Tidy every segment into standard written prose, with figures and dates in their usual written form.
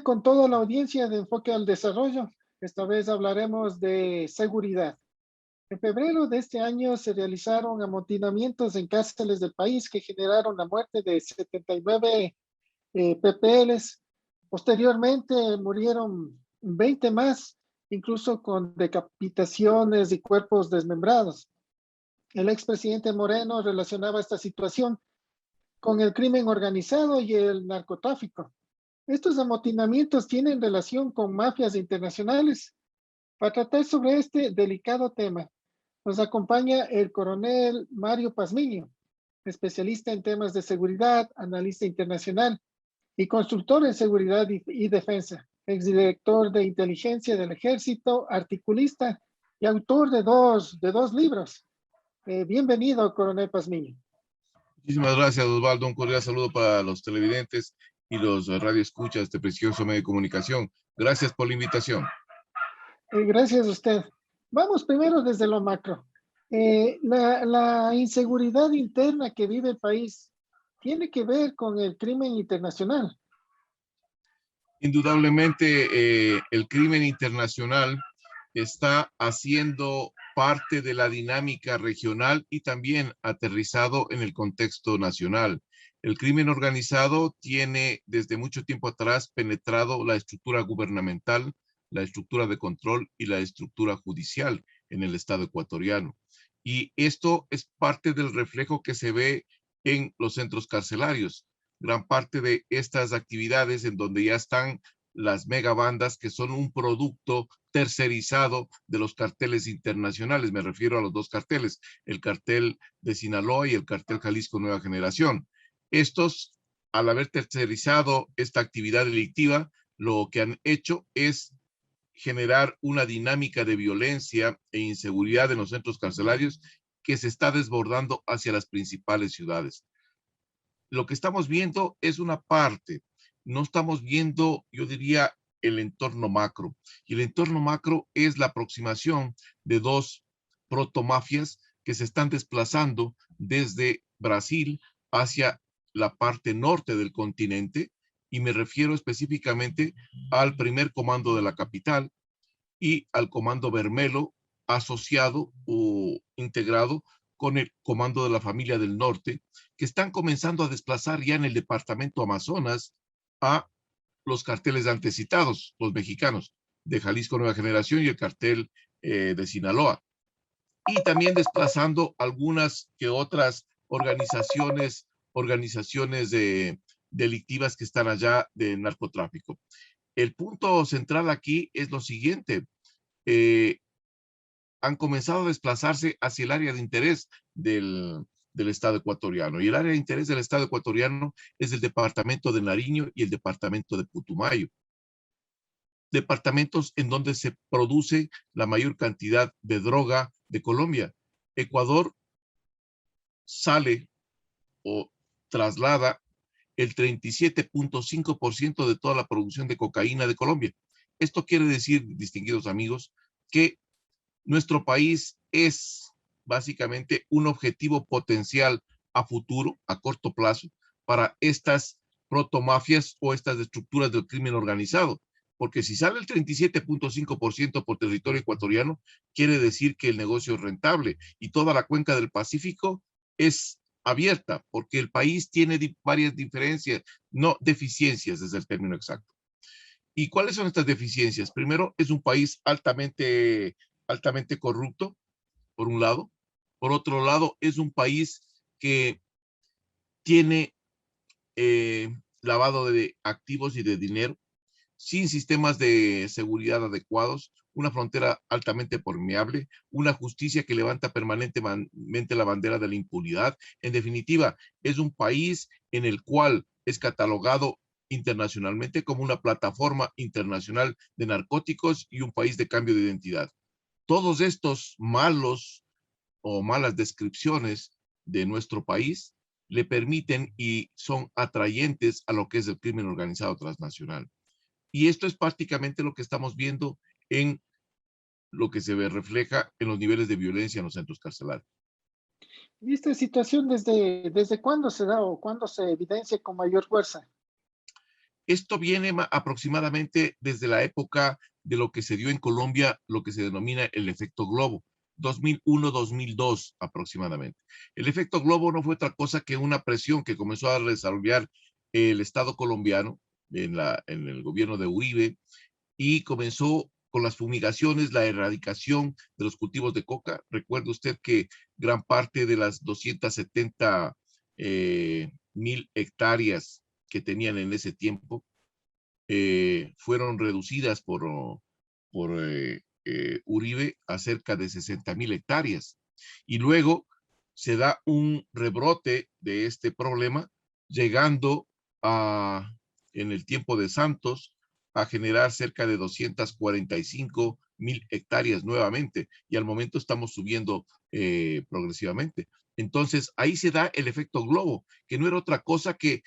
día con toda la audiencia de Enfoque al Desarrollo. Esta vez hablaremos de seguridad. En febrero de este año se realizaron amotinamientos en cárceles del país que generaron la muerte de 79 PPLs. Posteriormente murieron 20 más, incluso con decapitaciones y cuerpos desmembrados. El expresidente Moreno relacionaba esta situación con el crimen organizado y el narcotráfico. Estos amotinamientos tienen relación con mafias internacionales. Para tratar sobre este delicado tema, nos acompaña el coronel Mario Pazmiño, especialista en temas de seguridad, analista internacional y consultor en seguridad y defensa, exdirector de inteligencia del ejército, articulista y autor de dos libros. Bienvenido, coronel Pazmiño. Muchísimas gracias, Osvaldo. Un cordial saludo para los televidentes y los radioescuchas de este precioso medio de comunicación. Gracias por la invitación. Gracias a usted. Vamos primero desde lo macro. La inseguridad interna que vive el país tiene que ver con el crimen internacional. Indudablemente, el crimen internacional está haciendo parte de la dinámica regional y también aterrizado en el contexto nacional. El crimen organizado tiene desde mucho tiempo atrás penetrado la estructura gubernamental, la estructura de control y la estructura judicial en el Estado ecuatoriano. Y esto es parte del reflejo que se ve en los centros carcelarios. Gran parte de estas actividades en donde ya están las megabandas, que son un producto tercerizado de los carteles internacionales. Me refiero a los dos carteles, el cartel de Sinaloa y el cartel Jalisco Nueva Generación. Estos, al haber tercerizado esta actividad delictiva, lo que han hecho es generar una dinámica de violencia e inseguridad en los centros carcelarios que se está desbordando hacia las principales ciudades. Lo que estamos viendo es una parte, no estamos viendo, yo diría, el entorno macro. Y el entorno macro es la aproximación de dos protomafias que se están desplazando desde Brasil hacia la parte norte del continente, y me refiero específicamente al primer comando de la capital y al comando Bermelo, asociado o integrado con el comando de la familia del norte, que están comenzando a desplazar ya en el departamento Amazonas a los carteles antes citados, los mexicanos, de Jalisco Nueva Generación y el cartel de Sinaloa. Y también desplazando algunas que otras organizaciones delictivas que están allá de narcotráfico. El punto central aquí es lo siguiente. Han comenzado a desplazarse hacia el área de interés del Estado ecuatoriano. Y el área de interés del Estado ecuatoriano es el departamento de Nariño y el departamento de Putumayo. Departamentos en donde se produce la mayor cantidad de droga de Colombia. Ecuador sale o traslada el 37.5% de toda la producción de cocaína de Colombia. Esto quiere decir, distinguidos amigos, que nuestro país es básicamente un objetivo potencial a futuro, a corto plazo, para estas protomafias o estas estructuras del crimen organizado. Porque si sale el 37.5% por territorio ecuatoriano, quiere decir que el negocio es rentable y toda la cuenca del Pacífico es abierta, porque el país tiene varias diferencias, no deficiencias es el término exacto. ¿Y cuáles son estas deficiencias? Primero, es un país altamente corrupto, por un lado. Por otro lado, es un país que tiene lavado de activos y de dinero, sin sistemas de seguridad adecuados, una frontera altamente permeable, una justicia que levanta permanentemente la bandera de la impunidad. En definitiva, es un país en el cual es catalogado internacionalmente como una plataforma internacional de narcóticos y un país de cambio de identidad. Todos estos malos o malas descripciones de nuestro país le permiten y son atrayentes a lo que es el crimen organizado transnacional. Y esto es prácticamente lo que estamos viendo en lo que se refleja en los niveles de violencia en los centros carcelarios. ¿Y esta situación desde cuándo se da o cuándo se evidencia con mayor fuerza? Esto viene aproximadamente desde la época de lo que se dio en Colombia, lo que se denomina el efecto globo, 2001-2002 aproximadamente. El efecto globo no fue otra cosa que una presión que comenzó a desarrollar el Estado colombiano en el gobierno de Uribe, y comenzó con las fumigaciones, la erradicación de los cultivos de coca. Recuerde usted que gran parte de las 270 mil hectáreas que tenían en ese tiempo fueron reducidas por Uribe a cerca de 60.000 hectáreas. Y luego se da un rebrote de este problema, llegando en el tiempo de Santos, a generar cerca de 245.000 hectáreas nuevamente, y al momento estamos subiendo progresivamente. Entonces, ahí se da el efecto globo, que no era otra cosa que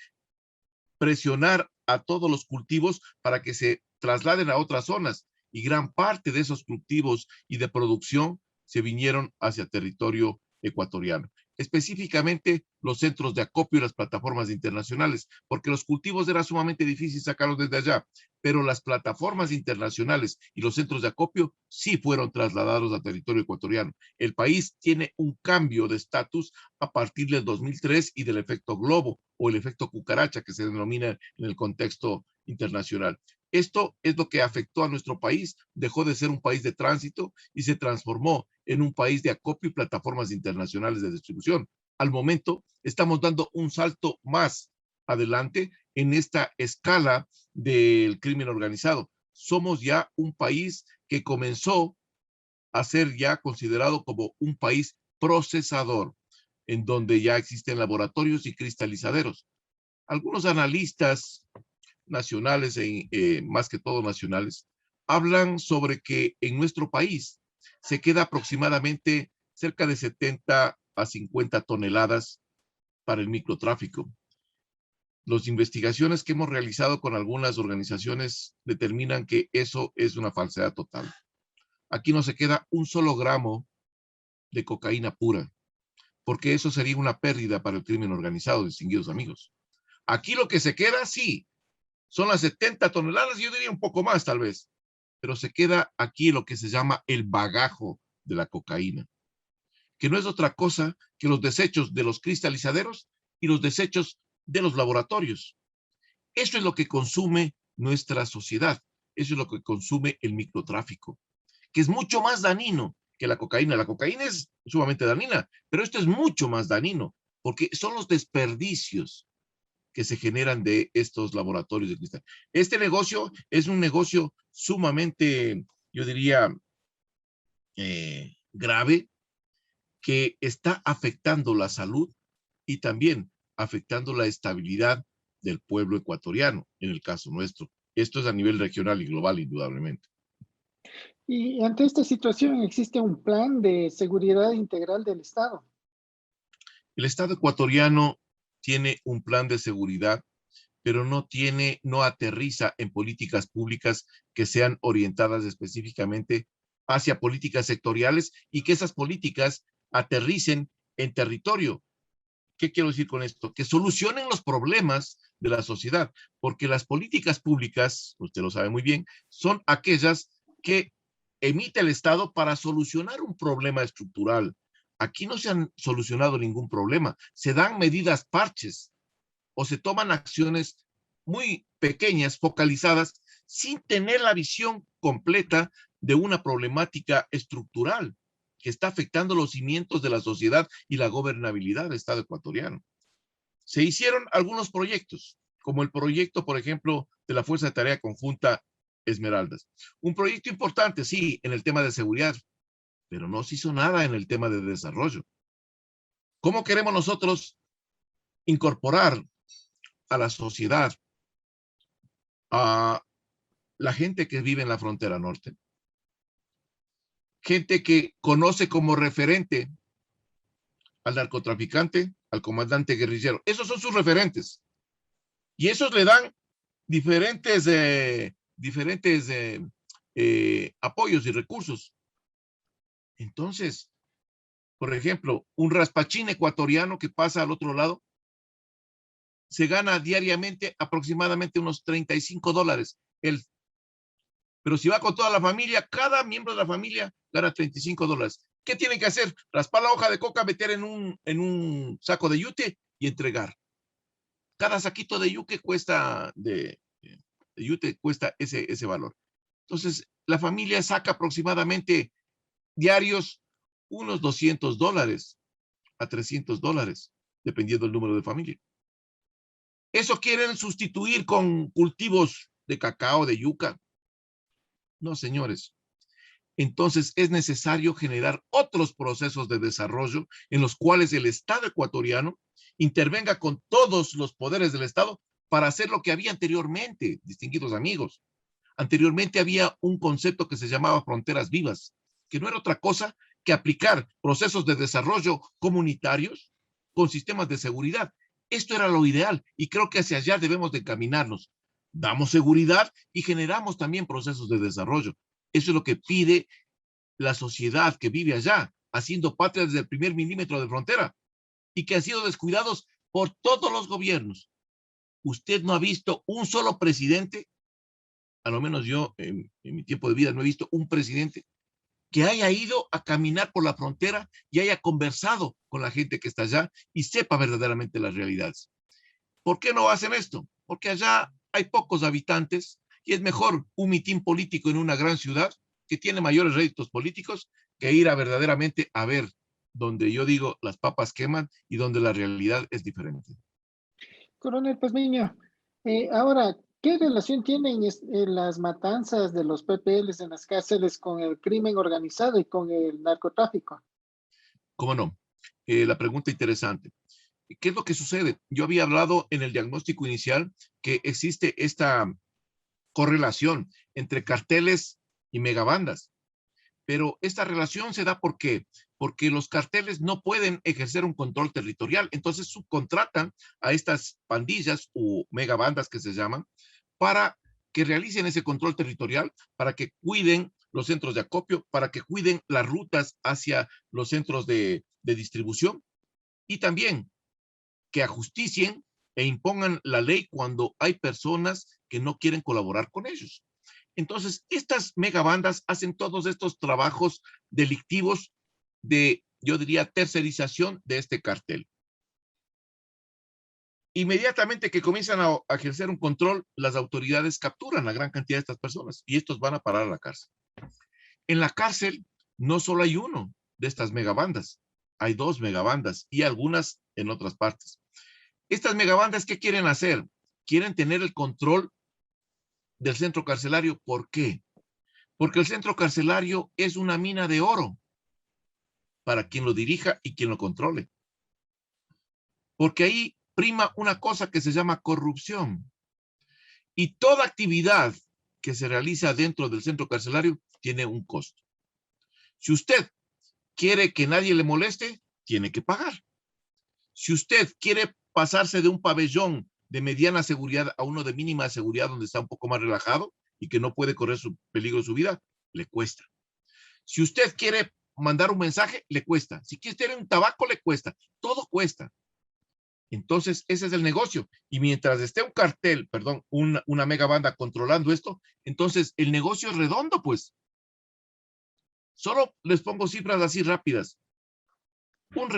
presionar a todos los cultivos para que se trasladen a otras zonas, y gran parte de esos cultivos y de producción se vinieron hacia territorio ecuatoriano, específicamente los centros de acopio y las plataformas internacionales, porque los cultivos era sumamente difícil sacarlos desde allá, pero las plataformas internacionales y los centros de acopio sí fueron trasladados a territorio ecuatoriano. El país tiene un cambio de estatus a partir del 2003 y del efecto globo o el efecto cucaracha, que se denomina en el contexto internacional. Esto es lo que afectó a nuestro país, dejó de ser un país de tránsito y se transformó en un país de acopio y plataformas internacionales de distribución. Al momento estamos dando un salto más adelante en esta escala del crimen organizado. Somos ya un país que comenzó a ser ya considerado como un país procesador, en donde ya existen laboratorios y cristalizaderos. Algunos analistas nacionales, más que todo nacionales, hablan sobre que en nuestro país se queda aproximadamente cerca de 70 a 50 toneladas para el microtráfico. Las investigaciones que hemos realizado con algunas organizaciones determinan que eso es una falsedad total. Aquí no se queda un solo gramo de cocaína pura, porque eso sería una pérdida para el crimen organizado, distinguidos amigos. Aquí lo que se queda, sí, son las 70 toneladas, yo diría un poco más tal vez, pero se queda aquí lo que se llama el bagajo de la cocaína, que no es otra cosa que los desechos de los cristalizaderos y los desechos de los laboratorios. Eso es lo que consume nuestra sociedad, eso es lo que consume el microtráfico, que es mucho más dañino que la cocaína. La cocaína es sumamente dañina, pero esto es mucho más dañino, porque son los desperdicios que se generan de estos laboratorios de cristal. Este negocio es un negocio sumamente, yo diría, grave, que está afectando la salud y también afectando la estabilidad del pueblo ecuatoriano, en el caso nuestro. Esto es a nivel regional y global, indudablemente. Y ante esta situación existe un plan de seguridad integral del Estado. El Estado ecuatoriano tiene un plan de seguridad, pero no aterriza en políticas públicas que sean orientadas específicamente hacia políticas sectoriales y que esas políticas aterricen en territorio. ¿Qué quiero decir con esto? Que solucionen los problemas de la sociedad, porque las políticas públicas, usted lo sabe muy bien, son aquellas que emite el Estado para solucionar un problema estructural. Aquí no se han solucionado ningún problema, se dan medidas parches o se toman acciones muy pequeñas, focalizadas, sin tener la visión completa de una problemática estructural que está afectando los cimientos de la sociedad y la gobernabilidad del Estado ecuatoriano. Se hicieron algunos proyectos, como el proyecto, por ejemplo, de la Fuerza de Tarea Conjunta Esmeraldas. Un proyecto importante, sí, en el tema de seguridad, pero no se hizo nada en el tema de desarrollo. ¿Cómo queremos nosotros incorporar a la sociedad a la gente que vive en la frontera norte? Gente que conoce como referente al narcotraficante, al comandante guerrillero. Esos son sus referentes. Y esos le dan diferentes apoyos y recursos. Entonces, por ejemplo, un raspachín ecuatoriano que pasa al otro lado se gana diariamente aproximadamente unos $35. Pero si va con toda la familia, cada miembro de la familia gana $35. ¿Qué tienen que hacer? Raspar la hoja de coca, meter en un saco de yute y entregar. Cada saquito de yute cuesta, de yute cuesta ese valor. Entonces, la familia saca aproximadamente diarios unos $200 a $300, dependiendo del número de familia. ¿Eso quieren sustituir con cultivos de cacao, de yuca? No, señores. Entonces es necesario generar otros procesos de desarrollo en los cuales el Estado ecuatoriano intervenga con todos los poderes del Estado para hacer lo que había anteriormente, distinguidos amigos. Anteriormente había un concepto que se llamaba fronteras vivas, que no era otra cosa que aplicar procesos de desarrollo comunitarios con sistemas de seguridad. Esto era lo ideal y creo que hacia allá debemos de encaminarnos. Damos seguridad y generamos también procesos de desarrollo. Eso es lo que pide la sociedad que vive allá, haciendo patria desde el primer milímetro de frontera y que han sido descuidados por todos los gobiernos. Usted no ha visto un solo presidente, a lo menos yo en mi tiempo de vida no he visto un presidente que haya ido a caminar por la frontera y haya conversado con la gente que está allá y sepa verdaderamente las realidades. ¿Por qué no hacen esto? Porque allá hay pocos habitantes y es mejor un mitin político en una gran ciudad que tiene mayores réditos políticos que ir a verdaderamente a ver donde yo digo las papas queman y donde la realidad es diferente. Coronel Pazmiño, ahora, ¿qué relación tienen las matanzas de los PPLs en las cárceles con el crimen organizado y con el narcotráfico? ¿Cómo no? La pregunta interesante. ¿Qué es lo que sucede? Yo había hablado en el diagnóstico inicial que existe esta correlación entre carteles y megabandas. Pero esta relación se da ¿por qué? Porque los carteles no pueden ejercer un control territorial, entonces subcontratan a estas pandillas o megabandas que se llaman para que realicen ese control territorial, para que cuiden los centros de acopio, para que cuiden las rutas hacia los centros de distribución y también que ajusticien e impongan la ley cuando hay personas que no quieren colaborar con ellos. Entonces, estas megabandas hacen todos estos trabajos delictivos de, yo diría, tercerización de este cartel. Inmediatamente que comienzan a ejercer un control, las autoridades capturan a gran cantidad de estas personas y estos van a parar a la cárcel. En la cárcel no solo hay uno de estas megabandas, hay dos megabandas y algunas en otras partes. Estas megabandas, ¿qué quieren hacer? Quieren tener el control del centro carcelario. ¿Por qué? Porque el centro carcelario es una mina de oro para quien lo dirija y quien lo controle. Porque ahí prima una cosa que se llama corrupción. Y toda actividad que se realiza dentro del centro carcelario tiene un costo. Si usted quiere que nadie le moleste, tiene que pagar. Si usted quiere pasarse de un pabellón de mediana seguridad a uno de mínima seguridad donde está un poco más relajado y que no puede correr peligro de su vida, le cuesta. Si usted quiere mandar un mensaje, le cuesta. Si quiere tener un tabaco, le cuesta. Todo cuesta. Entonces, ese es el negocio. Y mientras esté un cartel, perdón, una megabanda controlando esto, entonces el negocio es redondo, pues. Solo les pongo cifras así rápidas. Un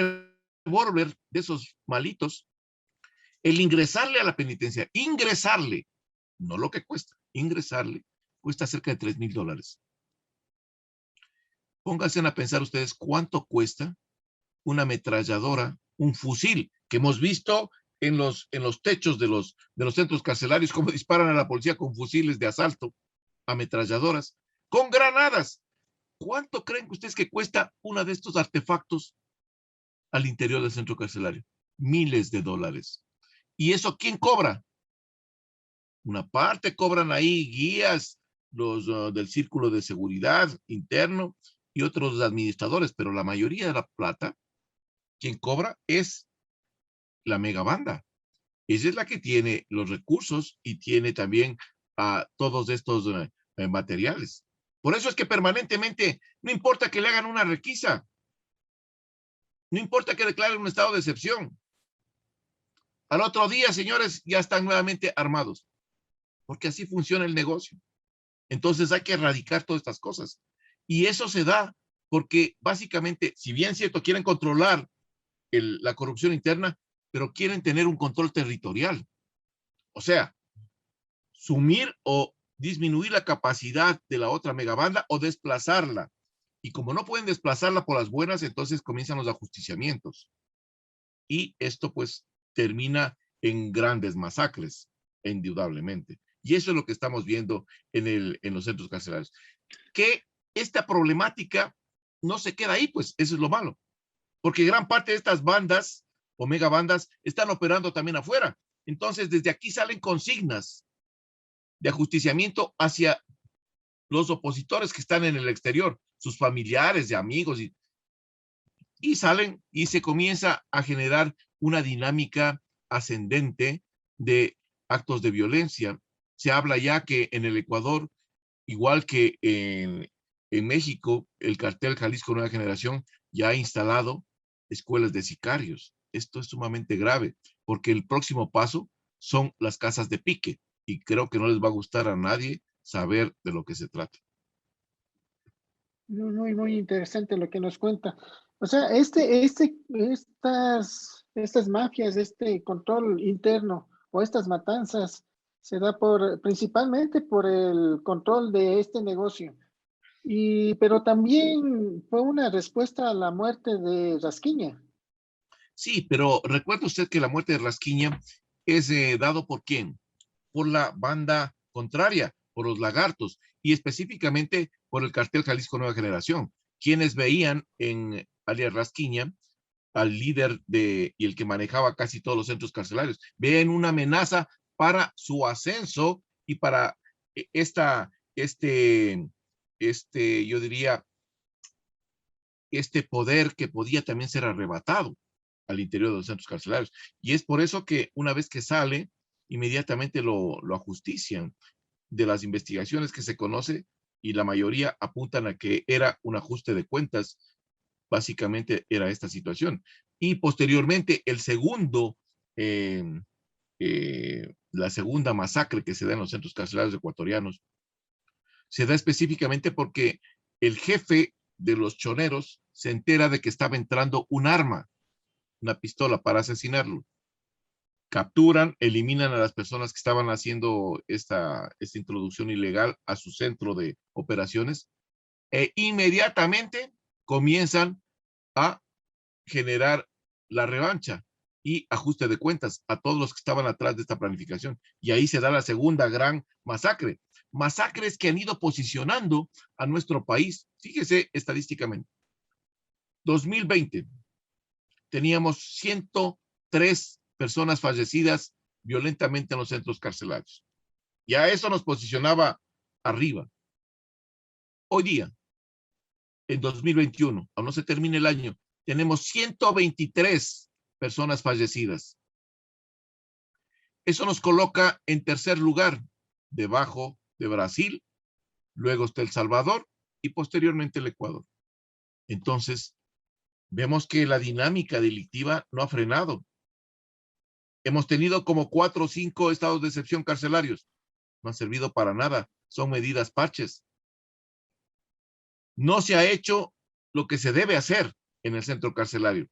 revólver de esos malitos, el ingresarle a la penitencia, ingresarle, no lo que cuesta, ingresarle, cuesta cerca de $3,000. Pónganse a pensar ustedes cuánto cuesta una ametralladora, un fusil, que hemos visto en los techos de los centros carcelarios, cómo disparan a la policía con fusiles de asalto, ametralladoras, con granadas. ¿Cuánto creen ustedes que cuesta uno de estos artefactos al interior del centro carcelario? Miles de dólares. ¿Y eso quién cobra? Una parte cobran ahí guías, los del círculo de seguridad interno y otros administradores, pero la mayoría de la plata, quien cobra es la megabanda. Esa es la que tiene los recursos y tiene también todos estos materiales. Por eso es que permanentemente, no importa que le hagan una requisa, no importa que declaren un estado de excepción, Al otro día, señores, ya están nuevamente armados, porque así funciona el negocio. Entonces hay que erradicar todas estas cosas. Y eso se da porque básicamente, si bien es cierto, quieren controlar la corrupción interna, pero quieren tener un control territorial. O sea, sumir o disminuir la capacidad de la otra megabanda o desplazarla. Y como no pueden desplazarla por las buenas, entonces comienzan los ajusticiamientos. Y esto pues termina en grandes masacres, indudablemente. Y eso es lo que estamos viendo en los centros carcelarios. Que esta problemática no se queda ahí, pues eso es lo malo. Porque gran parte de estas bandas o megabandas están operando también afuera. Entonces, desde aquí salen consignas de ajusticiamiento hacia los opositores que están en el exterior, sus familiares y amigos, y salen y se comienza a generar una dinámica ascendente de actos de violencia. Se habla ya que en el Ecuador, igual que en México, el cartel Jalisco Nueva Generación ya ha instalado escuelas de sicarios. Esto es sumamente grave, porque el próximo paso son las casas de pique, y creo que no les va a gustar a nadie saber de lo que se trata. Muy, muy interesante lo que nos cuenta. O sea, estas mafias, este control interno o estas matanzas se da principalmente por el control de este negocio. Pero también fue una respuesta a la muerte de Rasquiña. Sí, pero recuerda usted que la muerte de Rasquiña es dado por quién, por la banda contraria, por los lagartos, y específicamente por el cartel Jalisco Nueva Generación, quienes veían en alias Rasquiña al líder y el que manejaba casi todos los centros carcelarios, ven una amenaza para su ascenso y para yo diría, este poder que podía también ser arrebatado al interior de los centros carcelarios. Y es por eso que una vez que sale, inmediatamente lo ajustician. De las investigaciones que se conoce, y la mayoría apuntan a que era un ajuste de cuentas, básicamente era esta situación. Y posteriormente, eh, la segunda masacre que se da en los centros carcelarios ecuatorianos, se da específicamente porque el jefe de los choneros se entera de que estaba entrando un arma, una pistola, para asesinarlo. Capturan, eliminan a las personas que estaban haciendo esta introducción ilegal a su centro de operaciones, e inmediatamente comienzan a generar la revancha y ajuste de cuentas a todos los que estaban atrás de esta planificación. Y ahí se da la segunda gran masacre. Masacres que han ido posicionando a nuestro país. Fíjese estadísticamente. 2020 teníamos 103 personas fallecidas violentamente en los centros carcelarios. Ya eso nos posicionaba arriba. Hoy día, en 2021, aún no se termine el año, tenemos 123 personas fallecidas. Eso nos coloca en tercer lugar, debajo de Brasil, luego está El Salvador y posteriormente el Ecuador. Entonces, vemos que la dinámica delictiva no ha frenado. Hemos tenido como 4 o 5 estados de excepción carcelarios. No han servido para nada. Son medidas parches. No se ha hecho lo que se debe hacer en el centro carcelario.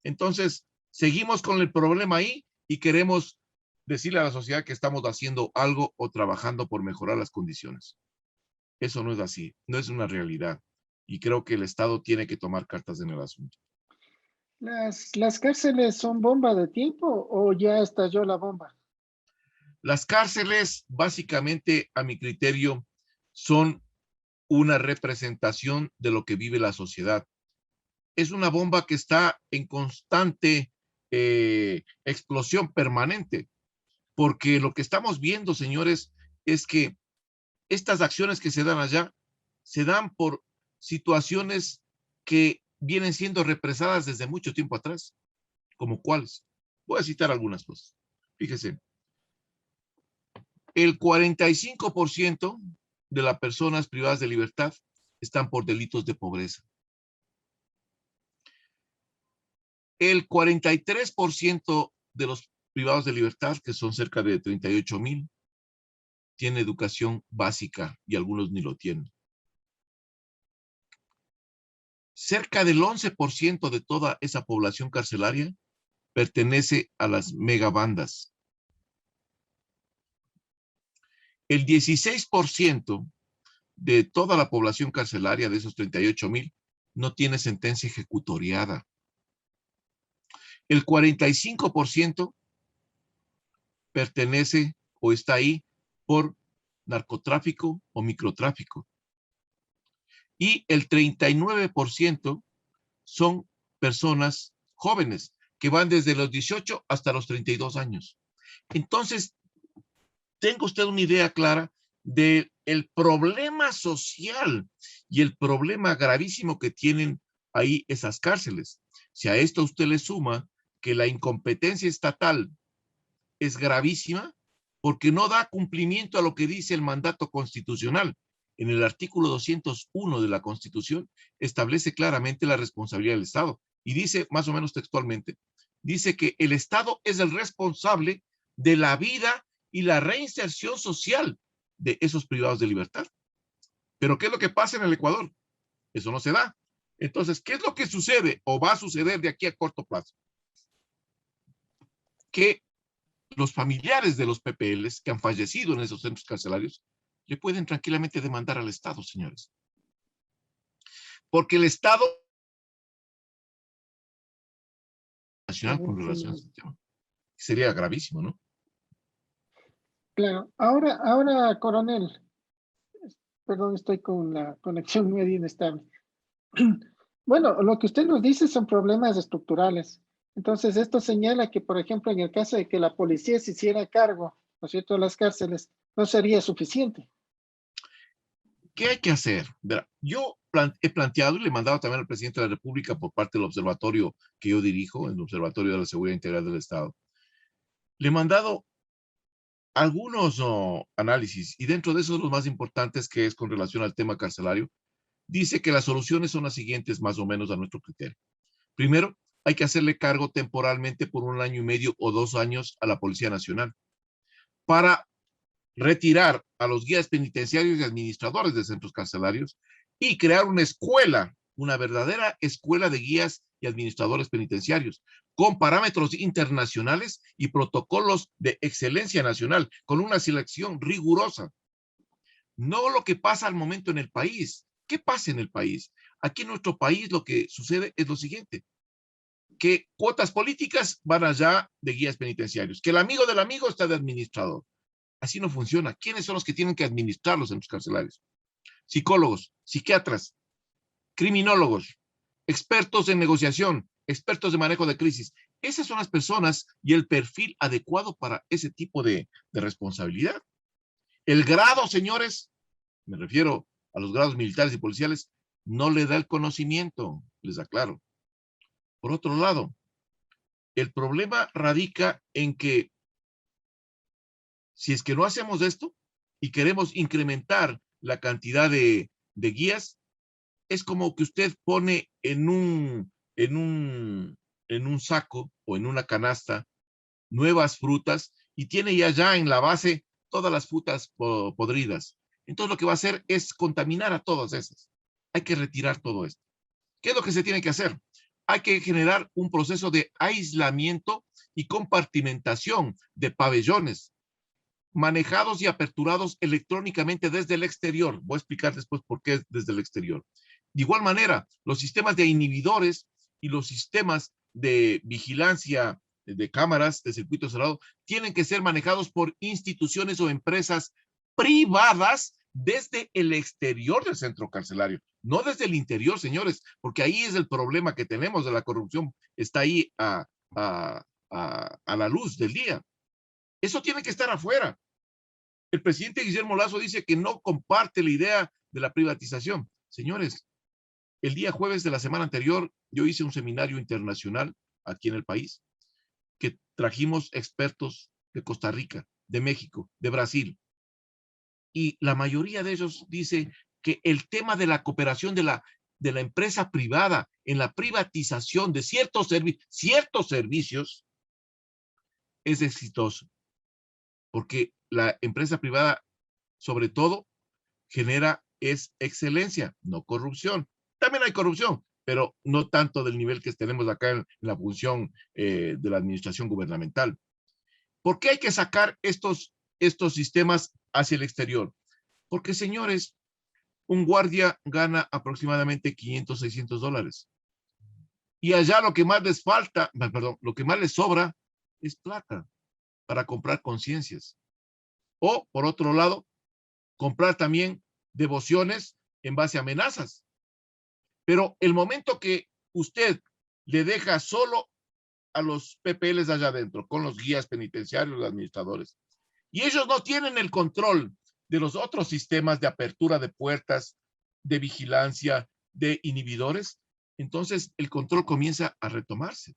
Entonces, seguimos con el problema ahí y queremos decirle a la sociedad que estamos haciendo algo o trabajando por mejorar las condiciones. Eso no es así, no es una realidad. Y creo que el Estado tiene que tomar cartas en el asunto. ¿Las cárceles son bomba de tiempo o ya estalló la bomba? Las cárceles, básicamente, a mi criterio, son una representación de lo que vive la sociedad. Es una bomba que está en constante explosión permanente, porque lo que estamos viendo, señores, es que estas acciones que se dan allá se dan por situaciones que vienen siendo represadas desde mucho tiempo atrás, como cuáles. Voy a citar algunas cosas. Fíjese, el 45% de las personas privadas de libertad están por delitos de pobreza. El 43% de los privados de libertad, que son cerca de 38,000, tienen educación básica y algunos ni lo tienen. Cerca del 11% de toda esa población carcelaria pertenece a las megabandas. El 16% de toda la población carcelaria, de esos 38,000, no tiene sentencia ejecutoriada. El 45% pertenece o está ahí por narcotráfico o microtráfico. Y el 39% son personas jóvenes que van desde los 18 hasta los 32 años. Entonces, tenga usted una idea clara del problema social y el problema gravísimo que tienen ahí esas cárceles. Si a esto usted le suma que la incompetencia estatal es gravísima porque no da cumplimiento a lo que dice el mandato constitucional. En el artículo 201 de la Constitución establece claramente la responsabilidad del Estado y dice más o menos textualmente, dice que el Estado es el responsable de la vida y la reinserción social de esos privados de libertad. Pero ¿qué es lo que pasa en el Ecuador? Eso no se da. Entonces, ¿qué es lo que sucede o va a suceder de aquí a corto plazo? Que los familiares de los PPLs que han fallecido en esos centros carcelarios le pueden tranquilamente demandar al Estado, señores. Porque el Estado nacional con relación a este tema sería gravísimo, ¿no? Claro. Ahora, coronel, perdón, estoy con la conexión medio inestable. Bueno, lo que usted nos dice son problemas estructurales. Entonces, esto señala que, por ejemplo, en el caso de que la policía se hiciera cargo, ¿no es cierto?, de las cárceles, no sería suficiente. ¿Qué hay que hacer? Verá, yo he planteado y le he mandado también al presidente de la República por parte del observatorio que yo dirijo, el Observatorio de la Seguridad Integral del Estado. Le he mandado algunos análisis y dentro de esos los más importantes, que es con relación al tema carcelario, dice que las soluciones son las siguientes más o menos a nuestro criterio. Primero, hay que hacerle cargo temporalmente por 1 año y medio o 2 años a la Policía Nacional para retirar a los guías penitenciarios y administradores de centros carcelarios y crear una escuela, una verdadera escuela de guías y administradores penitenciarios con parámetros internacionales y protocolos de excelencia nacional, con una selección rigurosa. No lo que pasa al momento en el país. ¿Qué pasa en el país? Aquí en nuestro país lo que sucede es lo siguiente, que cuotas políticas van allá de guías penitenciarios, que el amigo del amigo está de administrador. Así no funciona. ¿Quiénes son los que tienen que administrar los centros carcelarios? Psicólogos, psiquiatras, criminólogos, expertos en negociación, expertos de manejo de crisis. Esas son las personas y el perfil adecuado para ese tipo de responsabilidad. El grado, señores, me refiero a los grados militares y policiales, no le da el conocimiento, les aclaro. Por otro lado, el problema radica en que si es que no hacemos esto y queremos incrementar la cantidad de guías, es como que usted pone en un saco o en una canasta nuevas frutas y tiene ya en la base todas las frutas podridas. Entonces lo que va a hacer es contaminar a todas esas. Hay que retirar todo esto. ¿Qué es lo que se tiene que hacer? Hay que generar un proceso de aislamiento y compartimentación de pabellones manejados y aperturados electrónicamente desde el exterior. Voy a explicar después por qué es desde el exterior. De igual manera, los sistemas de inhibidores y los sistemas de vigilancia de cámaras de circuito cerrado tienen que ser manejados por instituciones o empresas privadas desde el exterior del centro carcelario, no desde el interior, señores, porque ahí es el problema que tenemos de la corrupción, está ahí a la luz del día. Eso tiene que estar afuera. El presidente Guillermo Lasso dice que no comparte la idea de la privatización. Señores, el día jueves de la semana anterior yo hice un seminario internacional aquí en el país que trajimos expertos de Costa Rica, de México, de Brasil. Y la mayoría de ellos dice que el tema de la cooperación de la empresa privada en la privatización de ciertos servicios es exitoso, porque la empresa privada, sobre todo, es excelencia, no corrupción. También hay corrupción, pero no tanto del nivel que tenemos acá en la función de la administración gubernamental. ¿Por qué hay que sacar estos sistemas hacia el exterior? Porque, señores, un guardia gana aproximadamente 500, 600 dólares. Y allá lo que más les falta, perdón, lo que más les sobra es plata para comprar conciencias. O, por otro lado, comprar también devociones en base a amenazas. Pero el momento que usted le deja solo a los PPLs allá adentro, con los guías penitenciarios, los administradores, y ellos no tienen el control de los otros sistemas de apertura de puertas, de vigilancia, de inhibidores, entonces el control comienza a retomarse.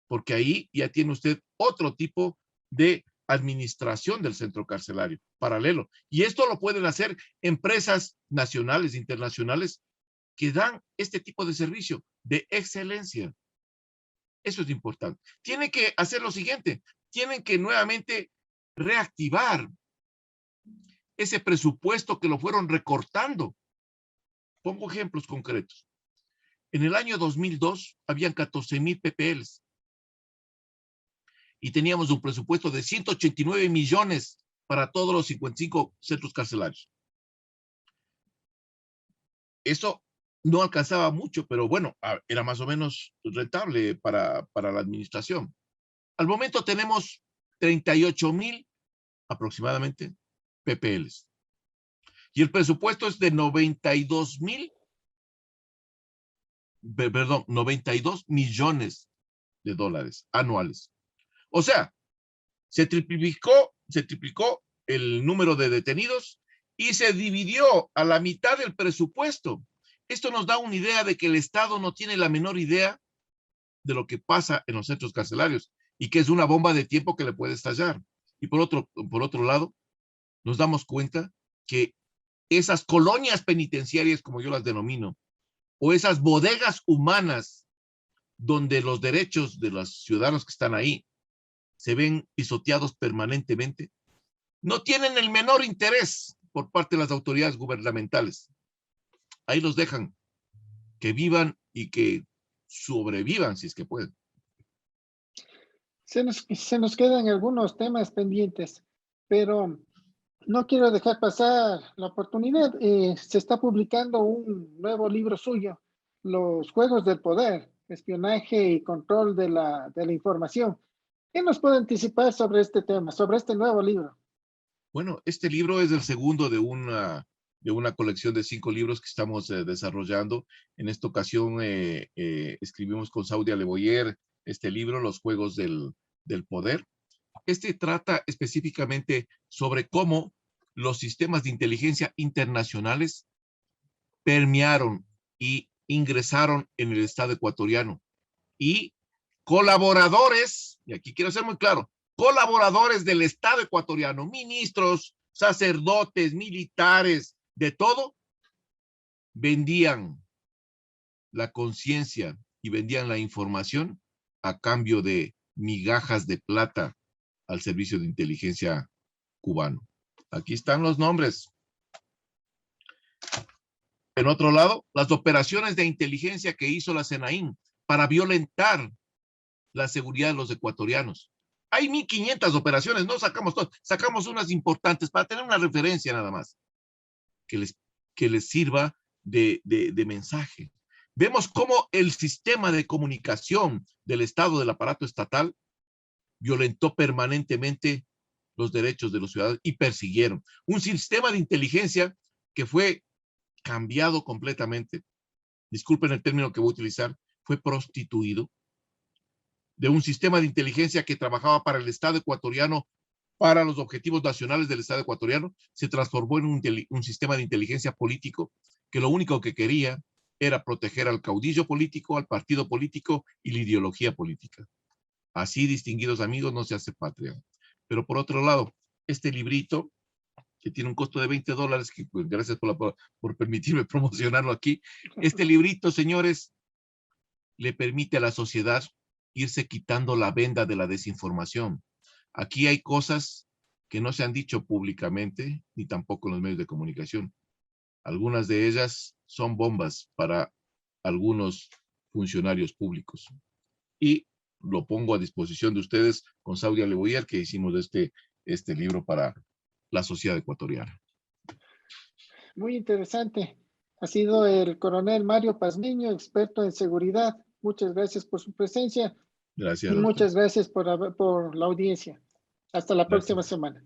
Porque ahí ya tiene usted otro tipo de administración del centro carcelario, paralelo. Y esto lo pueden hacer empresas nacionales, internacionales, que dan este tipo de servicio de excelencia. Eso es importante. Tienen que hacer lo siguiente, tienen que nuevamente reactivar ese presupuesto que lo fueron recortando. Pongo ejemplos concretos. En el año 2002 habían 14,000 PPLs y teníamos un presupuesto de 189 millones para todos los 55 centros carcelarios. Eso no alcanzaba mucho, pero bueno, era más o menos rentable para la administración. Al momento tenemos 38,000 aproximadamente PPLs. Y el presupuesto es de 92 millones de dólares anuales. O sea, se triplicó el número de detenidos y se dividió a la mitad del presupuesto. Esto nos da una idea de que el Estado no tiene la menor idea de lo que pasa en los centros carcelarios y que es una bomba de tiempo que le puede estallar. Y por otro lado, nos damos cuenta que esas colonias penitenciarias, como yo las denomino, o esas bodegas humanas donde los derechos de los ciudadanos que están ahí se ven pisoteados permanentemente, no tienen el menor interés por parte de las autoridades gubernamentales. Ahí los dejan que vivan y que sobrevivan si es que pueden. Se nos quedan algunos temas pendientes, pero no quiero dejar pasar la oportunidad. Se está publicando un nuevo libro suyo, Los Juegos del Poder, Espionaje y Control de la Información. ¿Qué nos puede anticipar sobre este tema, sobre este nuevo libro? Bueno, este libro es el segundo de una colección de 5 libros que estamos desarrollando. En esta ocasión escribimos con Saudia Leboyer este libro, Los Juegos del Poder. Este trata específicamente sobre cómo los sistemas de inteligencia internacionales permearon y ingresaron en el Estado ecuatoriano. Y colaboradores, y aquí quiero ser muy claro, colaboradores del Estado ecuatoriano, ministros, sacerdotes, militares, de todo, vendían la conciencia y vendían la información a cambio de migajas de plata al servicio de inteligencia cubano. Aquí están los nombres. En otro lado, las operaciones de inteligencia que hizo la SENAIN para violentar la seguridad de los ecuatorianos. Hay 1,500 operaciones, no sacamos todas, sacamos unas importantes para tener una referencia nada más, que les sirva de mensaje. Vemos cómo el sistema de comunicación del Estado, del aparato estatal, violentó permanentemente los derechos de los ciudadanos y persiguieron. Un sistema de inteligencia que fue cambiado completamente. Disculpen el término que voy a utilizar, fue prostituido. De un sistema de inteligencia que trabajaba para el Estado ecuatoriano, para los objetivos nacionales del Estado ecuatoriano, se transformó en un sistema de inteligencia político que lo único que quería era proteger al caudillo político, al partido político y la ideología política. Así, distinguidos amigos, no se hace patria. Pero por otro lado, este librito, que tiene un costo de $20, que pues, gracias por permitirme promocionarlo aquí. Este librito, señores, le permite a la sociedad irse quitando la venda de la desinformación. Aquí hay cosas que no se han dicho públicamente, ni tampoco en los medios de comunicación. Algunas de ellas son bombas para algunos funcionarios públicos. Y lo pongo a disposición de ustedes con Saudia Leboyer, que hicimos este libro para la sociedad ecuatoriana. Muy interesante. Ha sido el coronel Mario Pazmiño, experto en seguridad. Muchas gracias por su presencia Gracias y a usted. muchas gracias por la audiencia. Hasta la próxima Gracias. semana.